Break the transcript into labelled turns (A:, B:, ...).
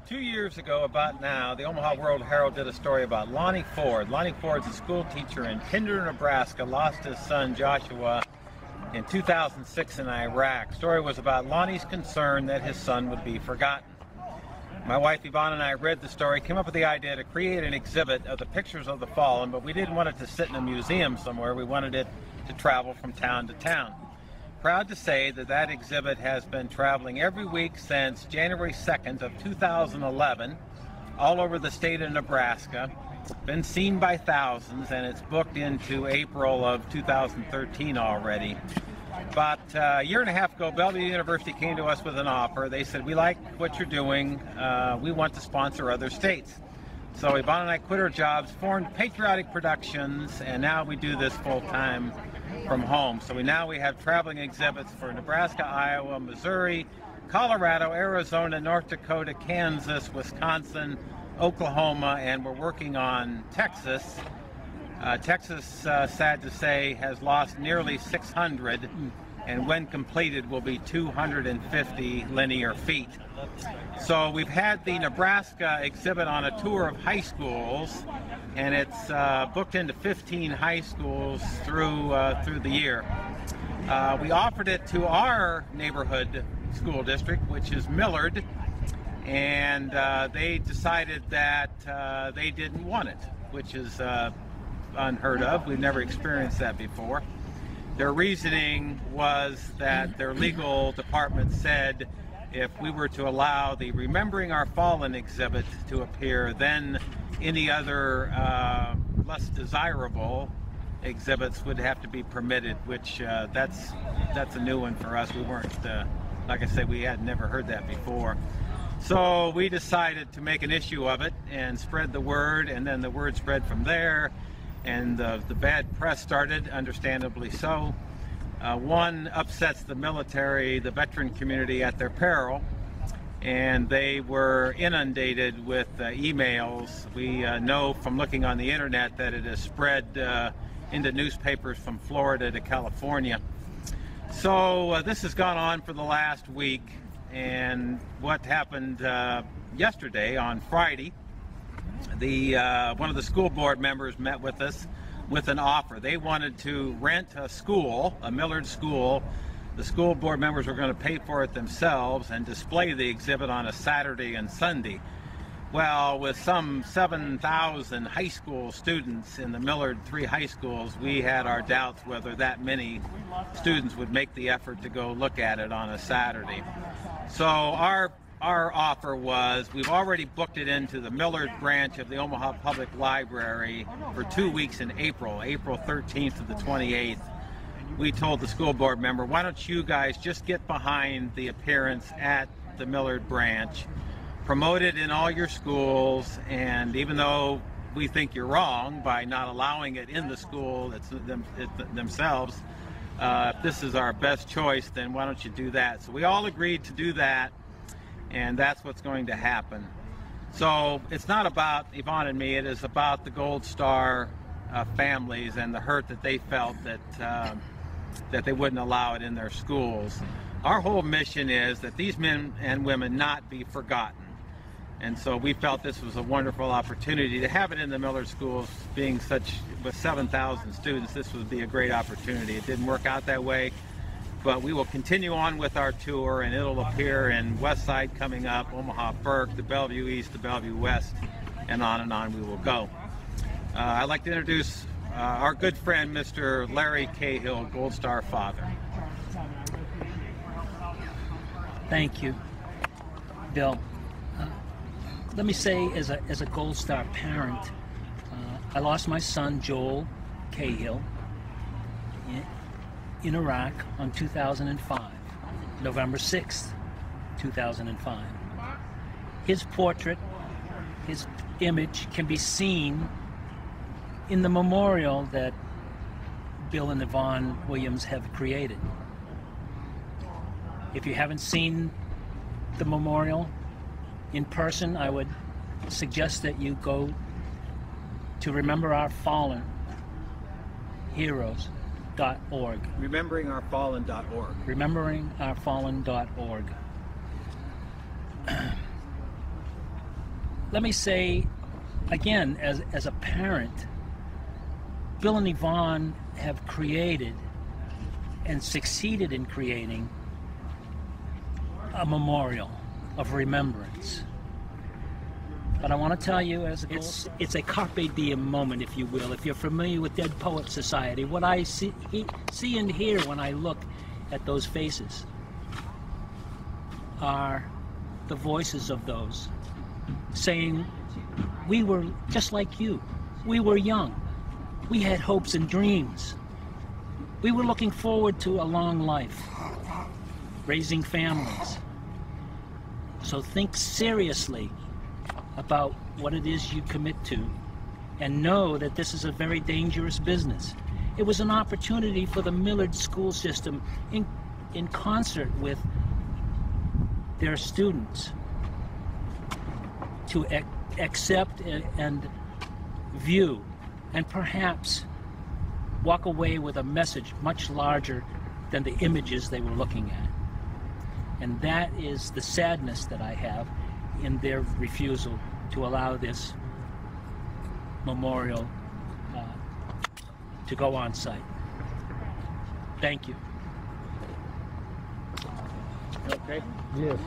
A: 2 years ago, about now, the Omaha World Herald did a story about Lonnie Ford. Lonnie Ford's a school teacher in Kinder, Nebraska, lost his son Joshua in 2006 in Iraq. The story was about Lonnie's concern that his son would be forgotten. My wife Yvonne and I read the story, came up with the idea to create an exhibit of the pictures of the fallen, but we didn't want it to sit in a museum somewhere. We wanted it to travel from town to town. Proud to say that that exhibit has been traveling every week since January 2nd of 2011, all over the state of Nebraska. Been seen by thousands, and it's booked into April of 2013 already. About a year and a half ago, Bellevue University came to us with an offer. They said, we like what you're doing. We want to sponsor other states. So Yvonne and I quit our jobs, formed Patriotic Productions, and now we do this full-time from home. So now we have traveling exhibits for Nebraska, Iowa, Missouri, Colorado, Arizona, North Dakota, Kansas, Wisconsin, Oklahoma, and we're working on Texas. Texas, sad to say, has lost nearly 600, and when completed will be 250 linear feet. So we've had the Nebraska exhibit on a tour of high schools, and it's booked into 15 high schools through the year. We offered it to our neighborhood school district, which is Millard, and they decided that they didn't want it, which is unheard of. We've never experienced that before. Their reasoning was that their legal department said if we were to allow the Remembering Our Fallen exhibit to appear, then any other less desirable exhibits would have to be permitted, which that's a new one for us. We weren't, like I said, we had never heard that before. So we decided to make an issue of it and spread the word, and then the word spread from there, and the bad press started, understandably so. One upsets the military, the veteran community at their peril, and they were inundated with emails. We know from looking on the internet that it has spread into newspapers from Florida to California. So this has gone on for the last week, and what happened yesterday, on Friday, one of the school board members met with us with an offer. They wanted to rent a school, a Millard school. The school board members were going to pay for it themselves and display the exhibit on a Saturday and Sunday. Well, with some 7,000 high school students in the Millard 3 high schools, we had our doubts whether that many students would make the effort to go look at it on a Saturday. So our offer was, we've already booked it into the Millard branch of the Omaha Public Library for 2 weeks in April 13th to the 28th. We told the school board member, why don't you guys just get behind the appearance at the Millard branch, promote it in all your schools, and even though we think you're wrong by not allowing it in the school themselves, if this is our best choice, then why don't you do that? So we all agreed to do that, and that's what's going to happen. So it's not about Yvonne and me, it is about the Gold Star families and the hurt that they felt that they wouldn't allow it in their schools. Our whole mission is that these men and women not be forgotten. And so we felt this was a wonderful opportunity to have it in the Millard schools. Being such, with 7,000 students, this would be a great opportunity. It didn't work out that way, but we will continue on with our tour, and it'll appear in West Side coming up, Omaha Burke, the Bellevue East, the Bellevue West, and on we will go. I'd like to introduce our good friend, Mr. Larry Cahill, Gold Star father.
B: Thank you, Bill. Let me say, as a Gold Star parent, I lost my son, Joel Cahill, in Iraq on 2005, November 6th, 2005. His portrait, his image can be seen in the memorial that Bill and Yvonne Williams have created. If you haven't seen the memorial in person, I would suggest that you go to Remember Our Fallen Heroes.org.
A: RememberingOurFallen.org.
B: RememberingOurFallen.org. let me say, again, as a parent, Bill and Yvonne have created and succeeded in creating a memorial of remembrance. But I want to tell you, it's a carpe diem moment, if you will. If you're familiar with Dead Poets Society, what I see and hear when I look at those faces are the voices of those saying, we were just like you. We were young. We had hopes and dreams. We were looking forward to a long life, raising families. So think seriously about what it is you commit to, and know that this is a very dangerous business. It was an opportunity for the Millard School System, in concert with their students, to accept and view, and perhaps walk away with a message much larger than the images they were looking at. And that is the sadness that I have in their refusal to allow this memorial to go on site. Thank you.
A: Okay?
C: Yes.